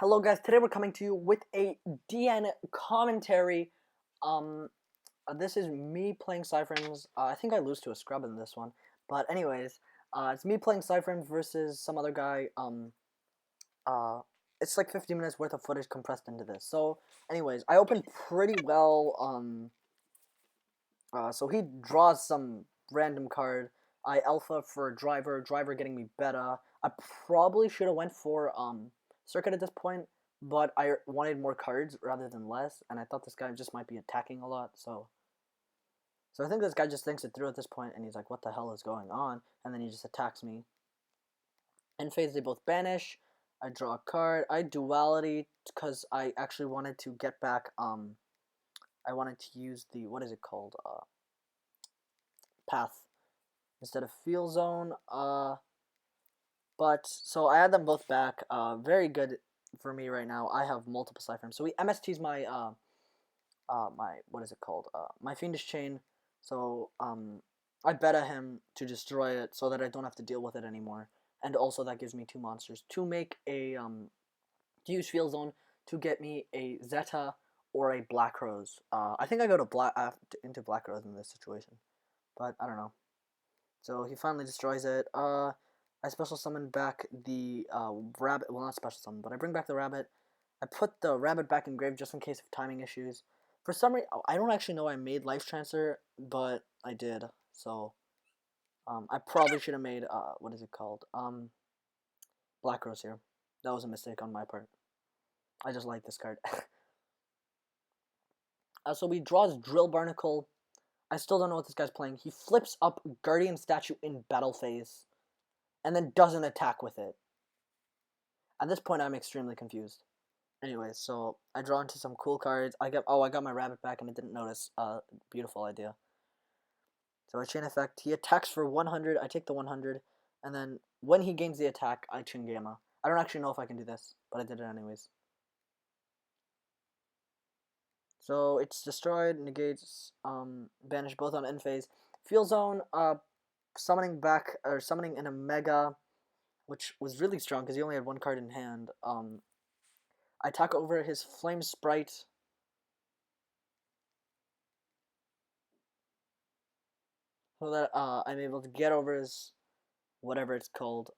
Hello guys, today we're coming to you with a DN commentary. Um, this is me playing Cyframes. I think I lose to a scrub in this one. But anyways, it's me playing Cyframes versus some other guy. Uh, it's like 50 minutes worth of footage compressed into this. So anyways, I opened pretty well. So he draws some random card. I alpha for driver, driver getting me beta. I probably should have went for circuit at this point, but I wanted more cards rather than less, and I thought this guy just might be attacking a lot, so I think this guy just thinks it through at this point, and he's like, what the hell is going on? And then he just attacks me. In phase, they both banish. I draw a card. I duality because I actually wanted to get back, I wanted to use the, what is it called, path instead of field zone. But so I had them both back. Very good for me right now. I have multiple Cyframes. So he MST's my my what is it called? My Fiendish Chain. So I beta him to destroy it so that I don't have to deal with it anymore. And also that gives me two monsters to make a to use Field Zone to get me a Zeta or a Black Rose. I think I go to into Black Rose in this situation, but I don't know. So he finally destroys it. I special summon back the rabbit. Well, not special summon, but I bring back the rabbit. I put the rabbit back in grave just in case of timing issues. For some reason, I don't actually know I made Life Transfer, but I did. So I probably should have made what is it called? Black Rose here. That was a mistake on my part. I just like this card. So he draws Drill Barnacle. I still don't know what this guy's playing. He flips up Guardian Statue in battle phase, and then doesn't attack with it. At this point, I'm extremely confused. Anyways, so I draw into some cool cards. I got my rabbit back and I didn't notice. Beautiful idea. So I chain effect. He attacks for 100. I take the 100, and then when he gains the attack, I chain gamma. I don't actually know if I can do this, but I did it anyways. So it's destroyed, negates, banish both on end phase. Field zone, summoning back or summoning in a mega, which was really strong because he only had one card in hand. I attack over his Flame Sprite. So that I'm able to get over his whatever it's called.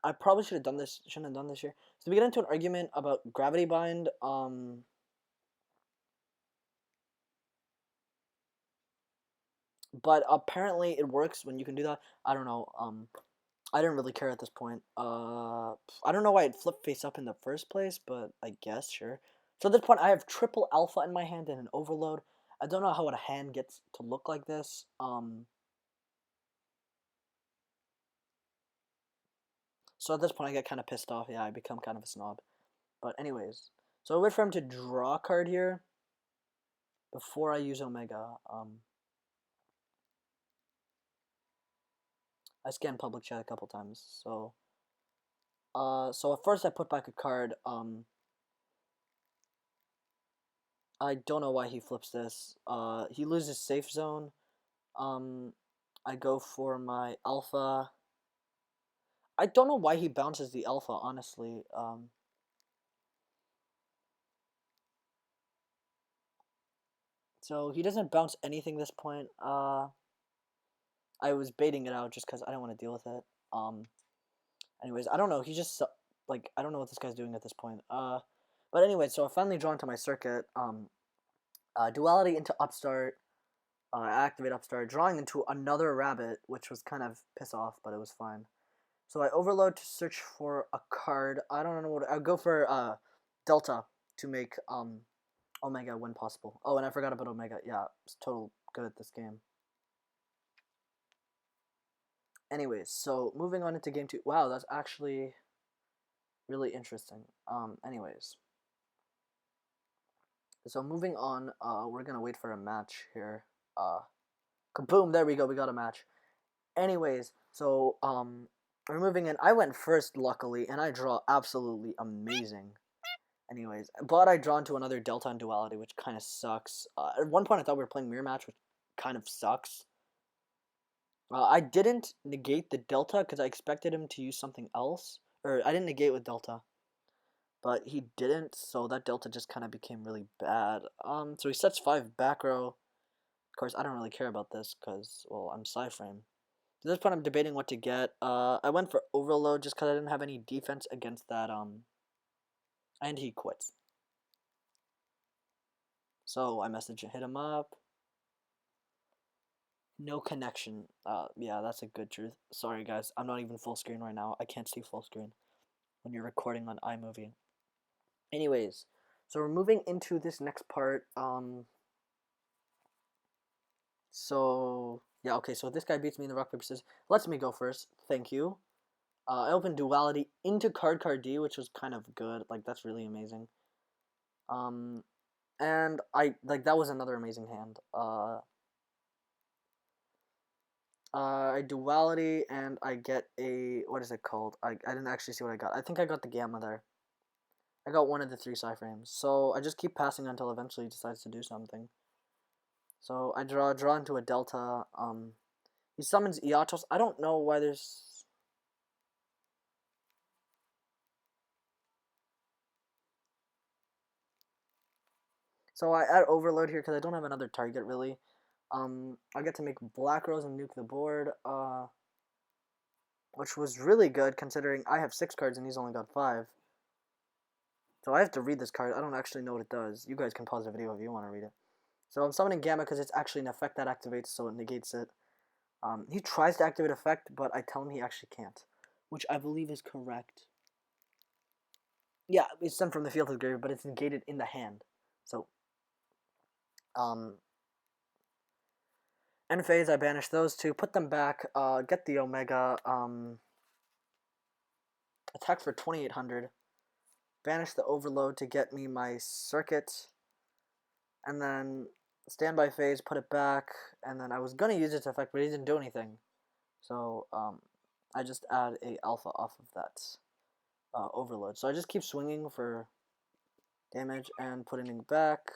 I probably should have done this. Shouldn't have done this here. So we get into an argument about Gravity Bind. But apparently it works when you can do that. I don't know. I didn't really care at this point. I don't know why it flipped face up in the first place, but I guess sure. So at this point, I have triple alpha in my hand and an overload. I don't know how a hand gets to look like this. So at this point, I get kind of pissed off. Yeah, I become kind of a snob. But anyways, so I wait for him to draw a card here before I use Omega. I scanned public chat a couple times. So at first I put back a card. I don't know why he flips this. He loses safe zone. I go for my alpha. I don't know why he bounces the alpha, honestly. So he doesn't bounce anything this point. I was baiting it out just because I don't want to deal with it. Anyways, I don't know. He just like I don't know what this guy's doing at this point. But anyway, so I finally draw into my circuit. Duality into Upstart. Activate Upstart, drawing into another rabbit, which was kind of piss off, but it was fine. So I overload to search for a card. I don't know what I'll go for. Delta to make Omega when possible. Oh, and I forgot about Omega. Yeah, it's total good at this game. Anyways, so moving on into game 2. Wow, that's actually really interesting. Anyways. So moving on, we're gonna wait for a match here. Kaboom, there we go, we got a match. Anyways, so we're moving in. I went first, luckily, and I draw absolutely amazing. Anyways, but I draw into another Delta and Duality, which kind of sucks. At one point, I thought we were playing Mirror Match, which kind of sucks. I didn't negate the Delta because I expected him to use something else. Or I didn't negate with Delta, but he didn't, so that Delta just kind of became really bad. So he sets 5 back row. Of course, I don't really care about this because, well, I'm Psyframe. At this point, I'm debating what to get. I went for Overload just because I didn't have any defense against that, and he quits. So I hit him up. No connection. Yeah, that's a good truth. Sorry, guys. I'm not even full screen right now. I can't see full screen when you're recording on iMovie. Anyways, so we're moving into this next part. So yeah, okay. So this guy beats me in the rock paper scissors. Lets me go first. Thank you. I opened Duality into card D, which was kind of good. Like that's really amazing. Um, and I like that was another amazing hand. I Duality and I get a what is it called? I didn't actually see what I got. I think I got the Gamma there. I got one of the 3 Psyframes. So I just keep passing until eventually he decides to do something. So I draw into a Delta. He summons Iatos. I don't know why there's. So I add Overload here because I don't have another target really. I get to make Black Rose and nuke the board. Which was really good considering I have 6 cards and he's only got 5. So I have to read this card. I don't actually know what it does. You guys can pause the video if you want to read it. So I'm summoning Gamma because it's actually an effect that activates, so it negates it. He tries to activate effect, but I tell him he actually can't, which I believe is correct. Yeah, it's sent from the field to the grave, but it's negated in the hand. So, end phase, I banish those 2, put them back, get the Omega, attack for 2800, banish the Overload to get me my circuit, and then standby phase, put it back, and then I was gonna use its effect, but he didn't do anything. So I just add a alpha off of that Overload. So I just keep swinging for damage and putting it back.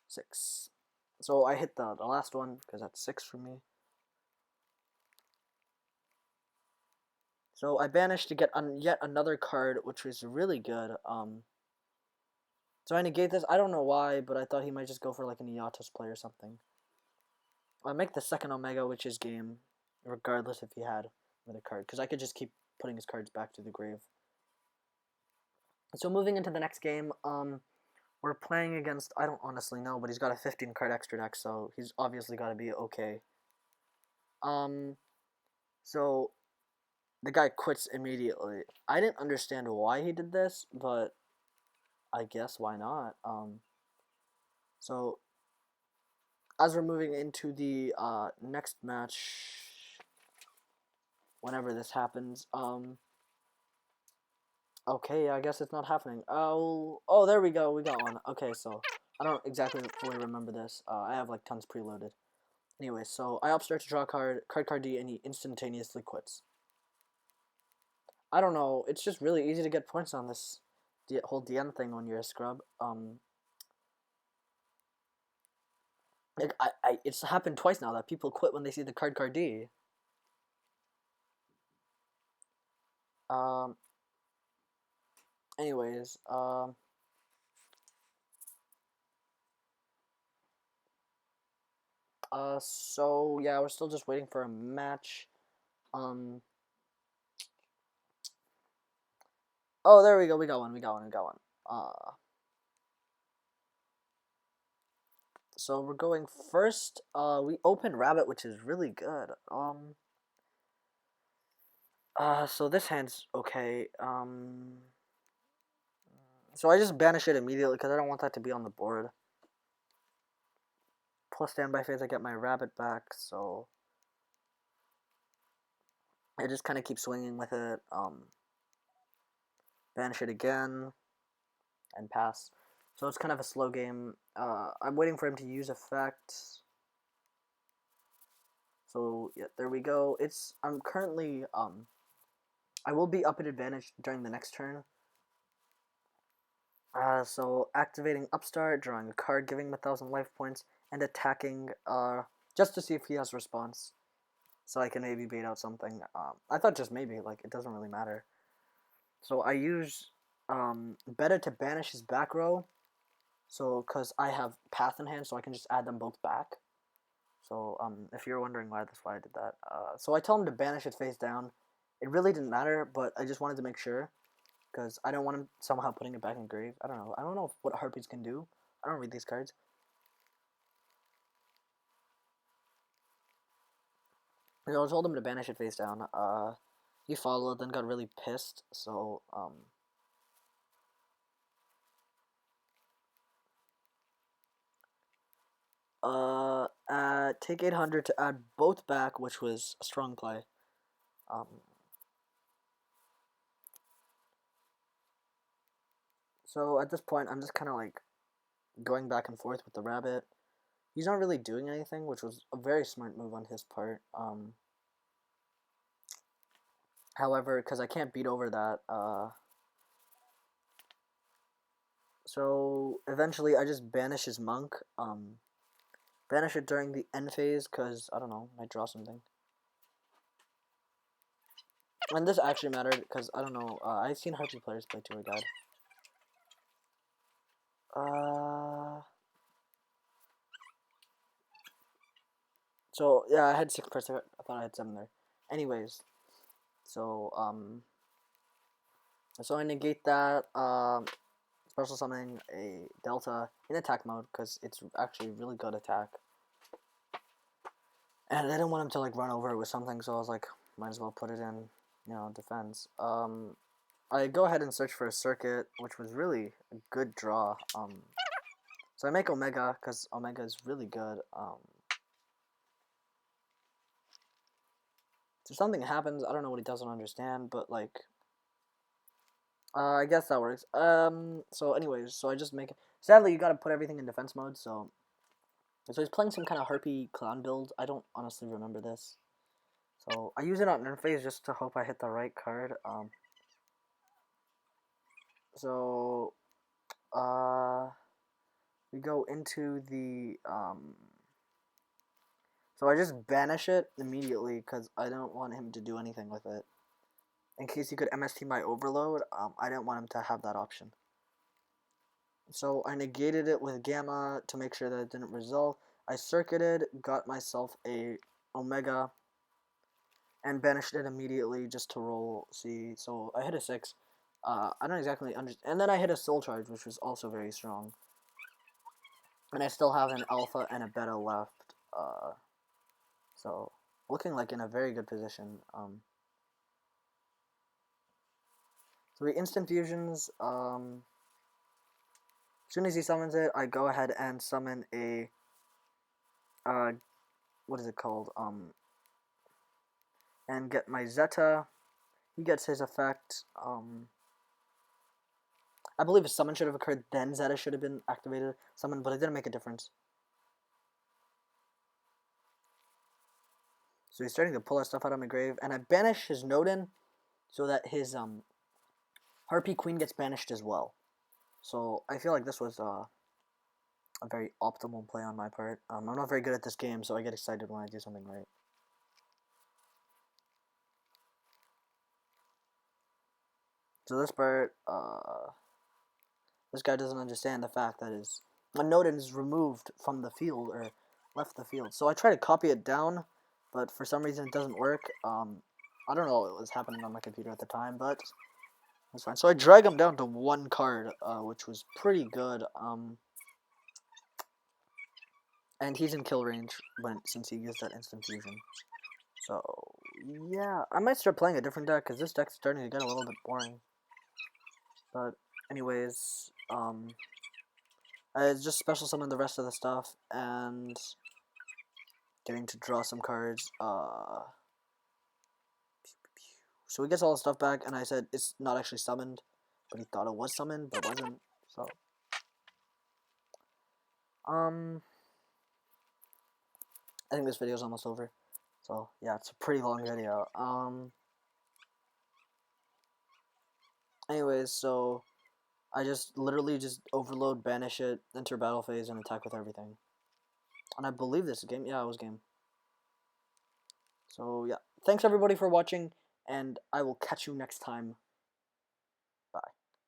6. So I hit the last one because that's 6 for me. So I banished to get yet another card, which was really good. So I negate this. I don't know why, but I thought he might just go for like an Iatos play or something. I make the second Omega, which is game, regardless if he had another card, because I could just keep putting his cards back to the grave. So moving into the next game, we're playing against, I don't honestly know, but he's got a 15 card extra deck, so he's obviously got to be okay. So the guy quits immediately. I didn't understand why he did this, but I guess why not? So as we're moving into the next match, whenever this happens, okay, I guess it's not happening. Oh, there we go, we got one. Okay, so I don't exactly fully remember this. I have like tons preloaded. Anyway, so I upstart to draw a card D, and he instantaneously quits. I don't know, it's just really easy to get points on this whole DN thing when you're a scrub. Like it's happened twice now that people quit when they see the card D. Um. Anyways, So yeah, we're still just waiting for a match. Oh, there we go. We got one. We got one. We got one. So we're going first. We open Rabbit, which is really good. So this hand's okay. So I just banish it immediately because I don't want that to be on the board. Plus standby phase, I get my Rabbit back, so I just kind of keep swinging with it. Banish it again, and pass. So it's kind of a slow game. I'm waiting for him to use effect. So yeah, there we go. I'm currently I will be up at advantage during the next turn. So activating Upstart, drawing a card, giving him 1,000 life points, and attacking just to see if he has response. so I can maybe bait out something. I thought just maybe, like, it doesn't really matter. So I use Beta to banish his back row. So, because I have Path in hand, so I can just add them both back. So, if you're wondering why, that's why I did that. So I told him to banish it face down. It really didn't matter, but I just wanted to make sure. Because I don't want him somehow putting it back in grave. I don't know. I don't know what Harpies can do. I don't read these cards. I told him to banish it face down. He followed, then got really pissed. So, take 800 to add both back, which was a strong play. So at this point, I'm just kind of like going back and forth with the rabbit. He's not really doing anything, which was a very smart move on his part. However, because I can't beat over that, so eventually I just banish his monk. Banish it during the end phase, because, I don't know, might draw something. And this actually mattered, because, I don't know, I've seen Harpy players play Tour Guide. So, yeah, I had 6 cards there. I thought I had 7 there. Anyways, so, so I negate that, special summoning a Delta in attack mode, because it's actually really good attack. And I didn't want him to, like, run over it with something, so I was like, might as well put it in, you know, defense. I go ahead and search for a circuit, which was really a good draw. So I make Omega, because Omega is really good. So something happens, I don't know what he doesn't understand, but, like, I guess that works. So anyways, so I just make it. Sadly, you gotta put everything in defense mode, so he's playing some kind of Harpy clown build. I don't honestly remember this. So I use it on nerf phase just to hope I hit the right card. So we go into the so I just banish it immediately because I don't want him to do anything with it. In case he could MST my overload, I didn't want him to have that option. So I negated it with Gamma to make sure that it didn't resolve. I circuited, got myself a Omega, and banished it immediately just to roll C. So I hit a 6. I don't exactly understand. And then I hit a Soul Charge, which was also very strong. And I still have an Alpha and a Beta left. So looking like in a very good position. So we instant fusions. As soon as he summons it, I go ahead and summon a what is it called? And get my Zeta. He gets his effect. I believe a summon should have occurred, then Zeta should have been activated, summoned, but it didn't make a difference. So he's starting to pull that stuff out of my grave, and I banish his Nodin so that his Harpy Queen gets banished as well. So I feel like this was a very optimal play on my part. I'm not very good at this game, so I get excited when I do something right. So this part, this guy doesn't understand the fact that his Nodin is removed from the field, or left the field. So I try to copy it down, but for some reason it doesn't work. I don't know what was happening on my computer at the time, but that's fine. So I drag him down to 1 card, which was pretty good. And he's in kill range since he used that instant fusion. So yeah, I might start playing a different deck because this deck's starting to get a little bit boring. But anyways, I just special summon the rest of the stuff and getting to draw some cards. So he gets all the stuff back, and I said it's not actually summoned, but he thought it was summoned, but wasn't. So I think this video is almost over. So yeah, it's a pretty long video. Anyways, so I just literally just overload, banish it, enter battle phase, and attack with everything. And I believe this is game. Yeah, it was game. So yeah, thanks everybody for watching, and I will catch you next time.